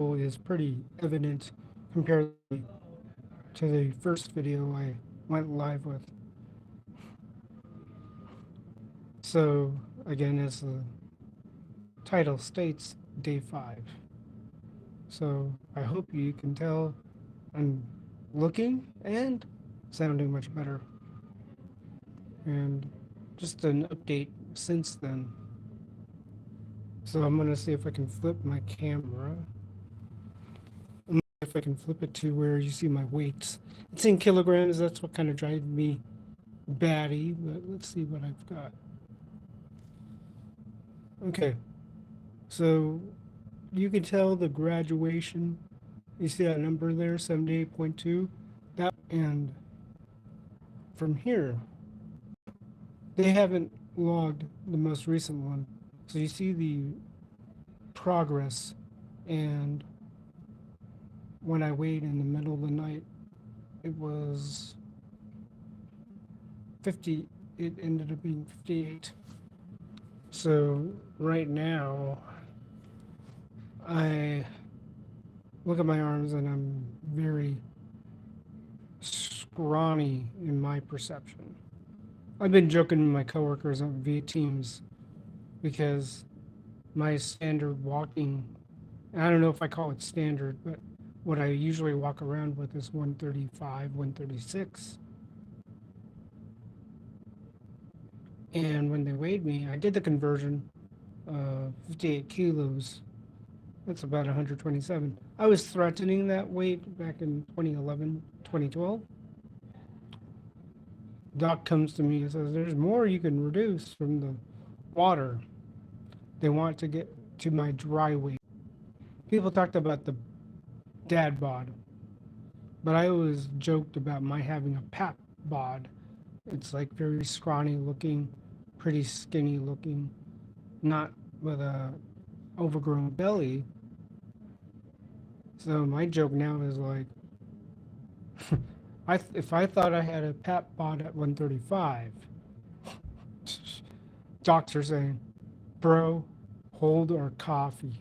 is pretty evident compared to the first video I went live with. So, again, as the title states, day 5. So, I hope you can tell I'm looking and sounding much better. And just an update since then. So, I'm going to see if I can flip my camera. If I can flip it to where you see my weights. It's in kilograms. That's what kind of drives me batty. But let's see what I've got. Okay. So you can tell the graduation. You see that number there, 78.2. That and from here, they haven't logged the most recent one. So you see the progress. And when I weighed in the middle of the night, it was 50. It ended up being 58. So right now, I look at my arms and I'm very scrawny in my perception. I've been joking with my coworkers on via Teams because my standard walking, I don't know if I call it standard, but what I usually walk around with is 135, 136. And when they weighed me, I did the conversion, 58 kilos. That's about 127. I was threatening that weight back in 2011, 2012. Doc comes to me and says, there's more you can reduce from the water. They want to get to my dry weight. People talked about the dad bod, but I always joked about my having a pap bod. It's like very scrawny looking, pretty skinny looking, not with a overgrown belly. So my joke now is like, if I thought I had a pap bod at 135, docs are saying, bro, hold our coffee.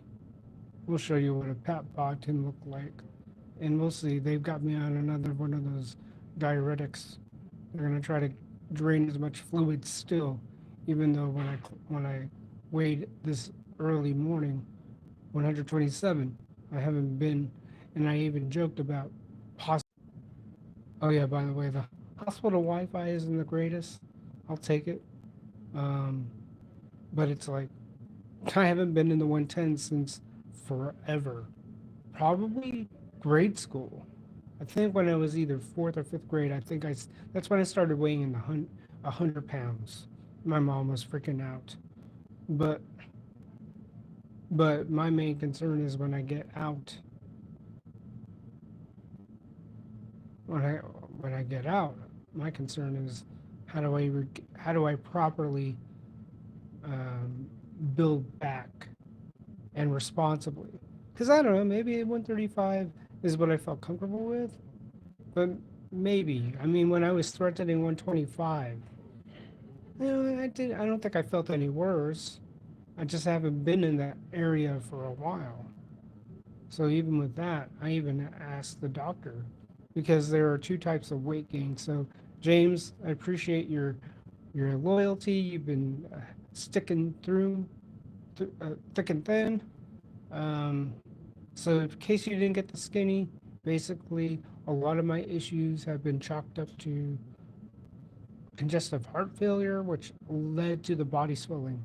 We'll show you what a pap bod can look like. And we'll see. They've got me on another one of those diuretics. They're going to try to drain as much fluid still, even though when I weighed this early morning, 127, I haven't been, and I even joked about possible. Oh yeah, by the way, the hospital Wi-Fi isn't the greatest. I'll take it. Um, but it's like I haven't been in the 110 since forever. Probably grade school. I think when I was either fourth or fifth grade, that's when I started weighing in the 100 pounds. My mom was freaking out. But my main concern is when I get out. When I when I get out, my concern is how do I properly um, build back and responsibly? Because I don't know, maybe 135 is what I felt comfortable with, but maybe. I mean, when I was threatening 125, I don't think I felt any worse. I just haven't been in that area for a while. So even with that, I even asked the doctor because there are two types of weight gain. So James, I appreciate your loyalty. You've been sticking through thick and thin. Um, so in case you didn't get the skinny, basically a lot of my issues have been chalked up to congestive heart failure, which led to the body swelling.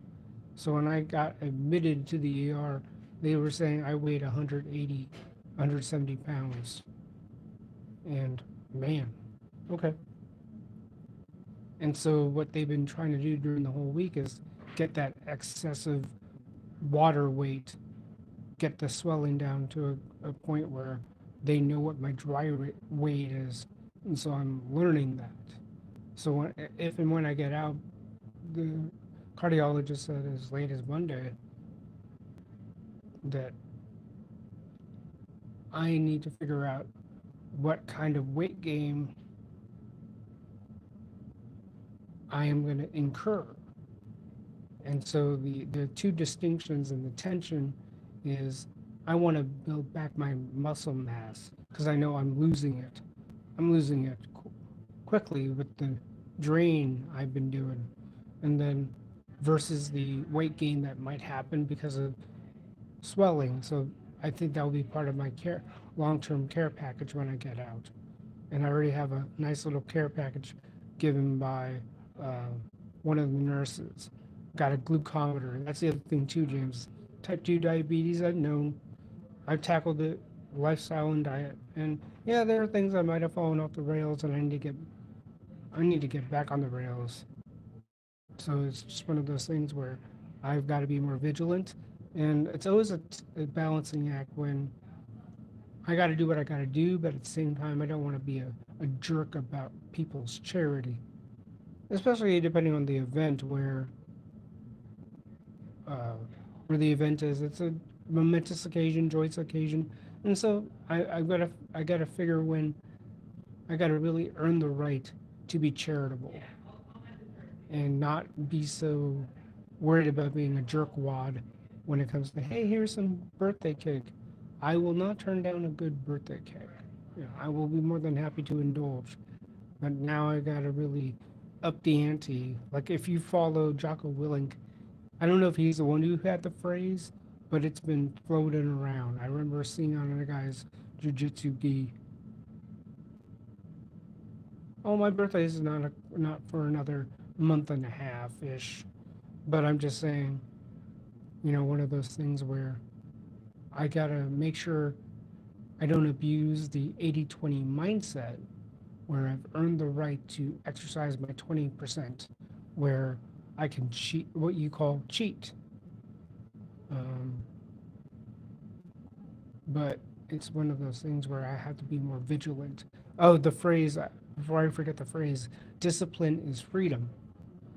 So when I got admitted to the ER, they were saying I weighed 180, 170 pounds. And man, okay. And so what they've been trying to do during the whole week is get that excessive water weight, get the swelling down to a point where they know what my dry weight is. And so I'm learning that. So if and when I get out, the cardiologist said as late as Monday that I need to figure out what kind of weight gain I am going to incur. And so the two distinctions and the tension is I want to build back my muscle mass because I know I'm losing it. I'm losing it quickly with the drain I've been doing, and then versus the weight gain that might happen because of swelling. So I think that will be part of my care, long-term care package when I get out. And I already have a nice little care package given by uh, one of the nurses. Got a glucometer. And that's the other thing too, James. Type 2 diabetes, I've known. I've tackled it, lifestyle and diet. And yeah, there are things I might have fallen off the rails and I need to get back on the rails. So it's just one of those things where I've got to be more vigilant. And it's always a balancing act when I got to do what I got to do, but at the same time, I don't want to be a jerk about people's charity, especially depending on the event uh, where the event is. It's a momentous occasion, joyous occasion, and so I gotta figure when I gotta really earn the right to be charitable and not be so worried about being a jerkwad when it comes to, hey, here's some birthday cake. I will not turn down a good birthday cake. I will be more than happy to indulge. But now I gotta really up the ante. Like if you follow Jocko Willink, I don't know if he's the one who had the phrase, but it's been floating around. I remember seeing on a guy's jujitsu gi, "Oh, my birthday is not for another month and a half ish." But I'm just saying, one of those things where I gotta make sure I don't abuse the 80-20 mindset where I've earned the right to exercise my 20%, where I can cheat, what you call cheat. Um, but it's one of those things where I have to be more vigilant. Oh, the phrase, before I forget the phrase, discipline is freedom.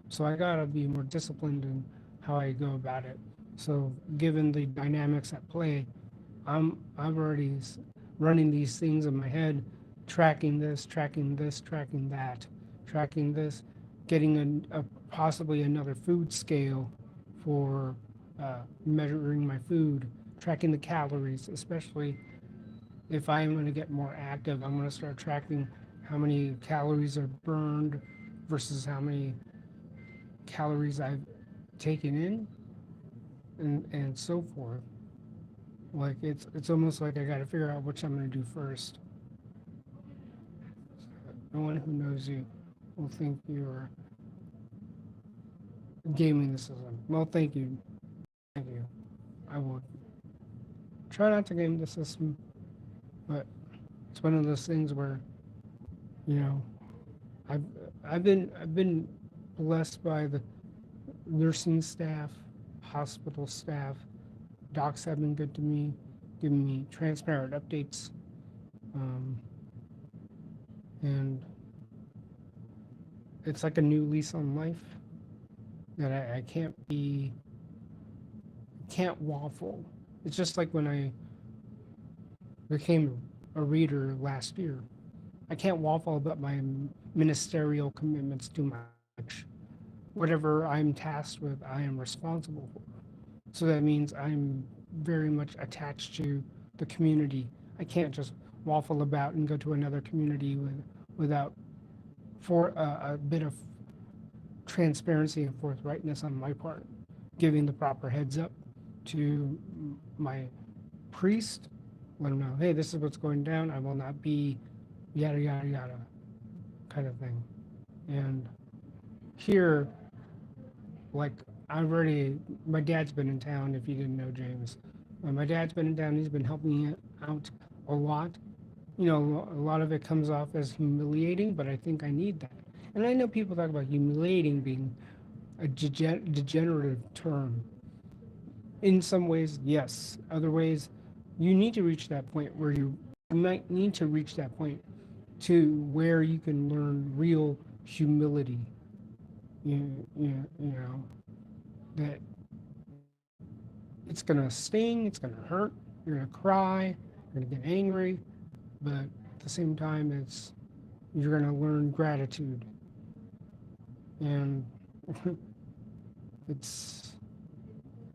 So I gotta be more disciplined in how I go about it. So given the dynamics at play, I'm already running these things in my head, tracking this, tracking this, tracking that, tracking this, getting a possibly another food scale for measuring my food, tracking the calories, especially if I'm going to get more active. I'm going to start tracking how many calories are burned versus how many calories I've taken in, and so forth. Like it's almost like I got to figure out which I'm going to do first. No one who knows you will think you're gaming the system. Well, thank you, thank you. I will try not to game the system, but it's one of those things where you know I've I've been blessed by the nursing staff, hospital staff. Docs have been good to me, giving me transparent updates, um, and it's like a new lease on life that I can't waffle. It's just like when I became a reader last year. I can't waffle about my ministerial commitments too much. Whatever I'm tasked with, I am responsible for. So that means I'm very much attached to the community. I can't just waffle about and go to another community without for a bit of transparency and forthrightness on my part, giving the proper heads up to my priest, let him know, hey, this is what's going down. I will not be yada yada yada kind of thing. And here, like I've already, my dad's been in town. If you didn't know, James, my dad's been in town. He's been helping me out a lot. A lot of it comes off as humiliating, but I think I need that. And I know people talk about humiliating being a degenerative term. In some ways, yes. Other ways, you need to reach that point where you might need to reach that point to where you can learn real humility. That it's gonna sting, it's gonna hurt, you're gonna cry, you're gonna get angry, but at the same time, you're gonna learn gratitude, and it's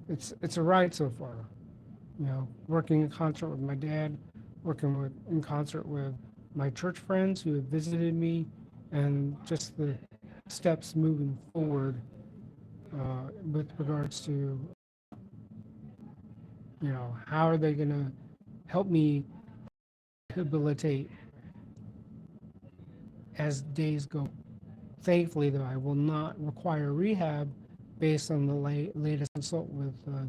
it's a ride so far. working in concert with my dad, working in concert with my church friends who have visited me, and just the steps moving forward with regards to, how are they going to help me rehabilitate as days go. Thankfully, though, I will not require rehab based on the latest consult with the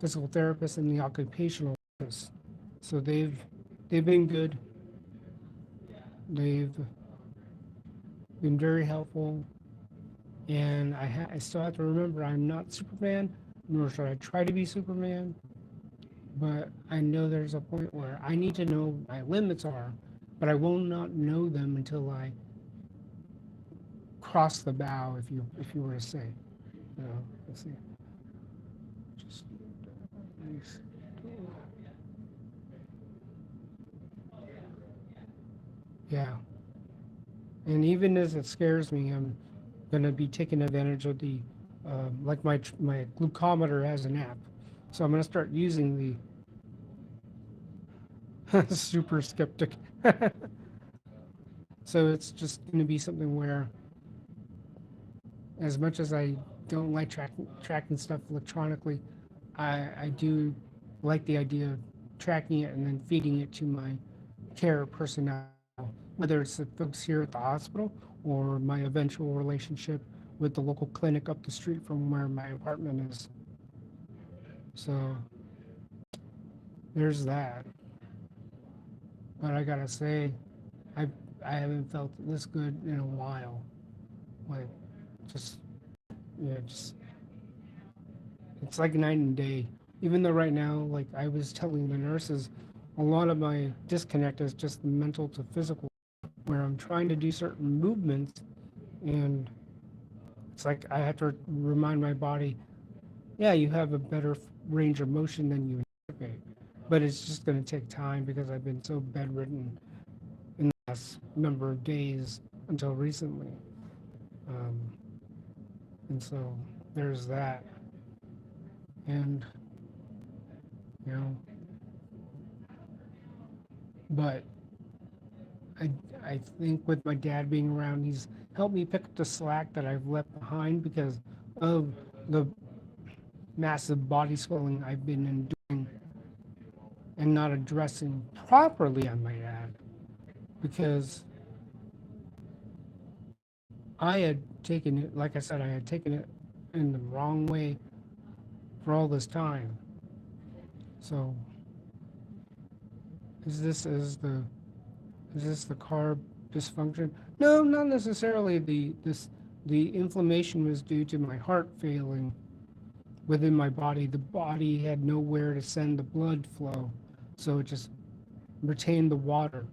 physical therapist and the occupational therapist. So they've been good. They've been very helpful, and I still have to remember I'm not Superman, nor should I try to be Superman. But I know there's a point where I need to know my limits are, but I will not know them until I cross the bow, if you were to say. Let's see. Just yeah. And even as it scares me, I'm gonna be taking advantage of the like my glucometer has an app, so I'm gonna start using the super skeptic. So it's just gonna be something where, as much as I don't like tracking stuff electronically, I do like the idea of tracking it and then feeding it to my care personnel, whether it's the folks here at the hospital or my eventual relationship with the local clinic up the street from where my apartment is. So there's that. But I gotta say, I I haven't felt this good in a while. Like, just just it's like night and day. Even though right now, like I was telling the nurses, a lot of my disconnect is just mental to physical, where I'm trying to do certain movements, and it's like I have to remind my body, yeah, you have a better range of motion than you anticipate, but it's just going to take time because I've been so bedridden in the last number of days until recently, um, and so there's that, and you know, but I I think with my dad being around, he's helped me pick up the slack that I've left behind because of the massive body swelling I've been enduring and not addressing properly, I might add, because I had taken it, like I said, I had taken it in the wrong way for all this time. So is this is the is this the carb dysfunction? No, not necessarily. The inflammation was due to my heart failing within my body. The body had nowhere to send the blood flow, so it just retained the water.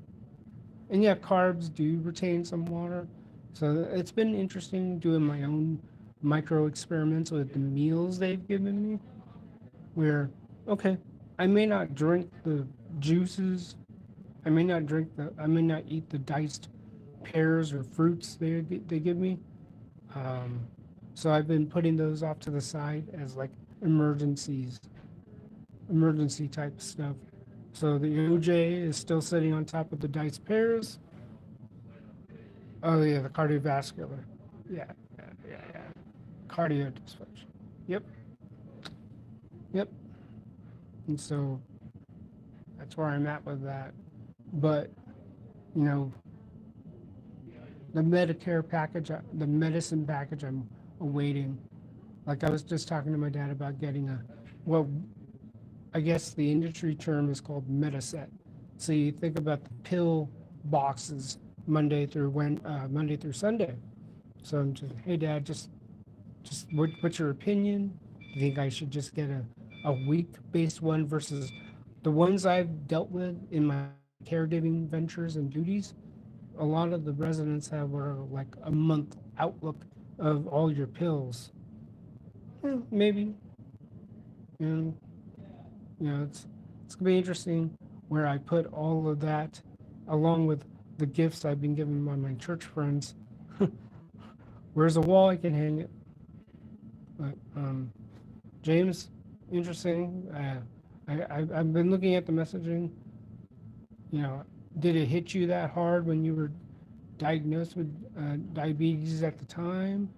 And yeah, carbs do retain some water. So it's been interesting doing my own micro experiments with the meals they've given me, where, okay, I may not drink the juices, I may not eat the diced pears or fruits they give me. Um, so I've been putting those off to the side as like emergencies, emergency type stuff. So the OJ is still sitting on top of the diced pears. Oh yeah, the cardiovascular. Yeah, yeah. Cardio dysfunction. Yep, yep. And so that's where I'm at with that. But you know, the Medicare package, the medicine package, I'm awaiting. Like I was just talking to my dad about getting well, I guess the industry term is called Mediset. So you think about the pill boxes Monday through Sunday. So I'm just, hey dad, just what's your opinion? Do you think I should just get a week based one versus the ones I've dealt with in my caregiving ventures and duties? A lot of the residents have like a month outlook of all your pills. Maybe, you know, it's gonna be interesting where I put all of that along with the gifts I've been given by my church friends. Where's a wall I can hang it? But James, Interesting. I've been looking at the messaging. You know, did it hit you that hard when you were diagnosed with diabetes at the time?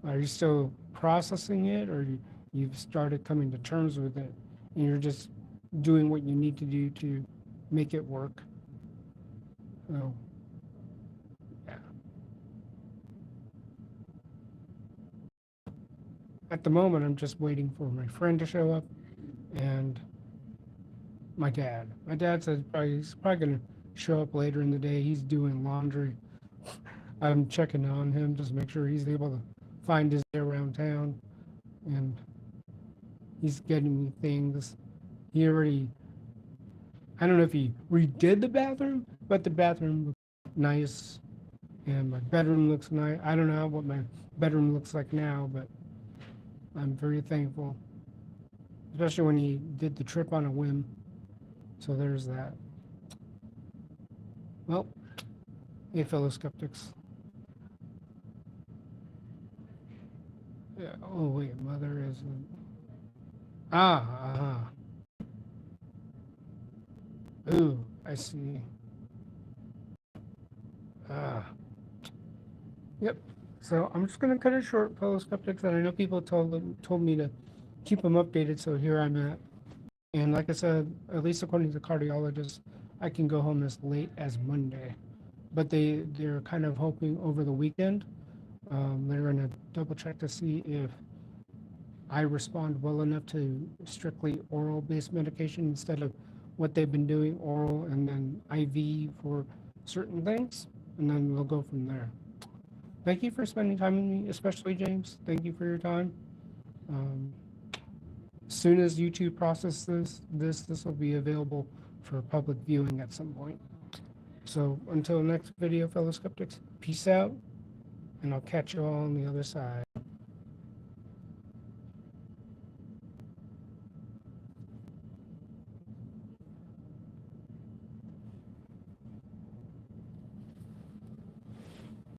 Are you still processing it, or you've started coming to terms with it, and you're just doing what you need to do to make it work? So, yeah. At the moment, I'm just waiting for my friend to show up and my dad. My dad says he's probably going to show up later in the day. He's doing laundry. I'm checking on him just to make sure he's able to find his way around town, and he's getting me things. He already, I don't know if he redid the bathroom, but the bathroom looks nice, and my bedroom looks nice. I don't know what my bedroom looks like now, but I'm very thankful, especially when he did the trip on a whim. So there's that. Well, hey, fellow skeptics. Yeah. Oh wait, mother is. Ah. Ooh, I see. Ah. Yep. So I'm just gonna cut it short, fellow skeptics. And I know people told me to keep them updated. So here I'm at. And like I said, at least according to the cardiologist, I can go home as late as Monday. But they're kind of hoping over the weekend. They're gonna double check to see if I respond well enough to strictly oral based medication instead of what they've been doing, oral and then IV for certain things, and then we'll go from there. Thank you for spending time with me, especially James. Thank you for your time. Um, as soon as YouTube processes this will be available for public viewing at some point. So until next video, fellow skeptics, peace out, and I'll catch you all on the other side.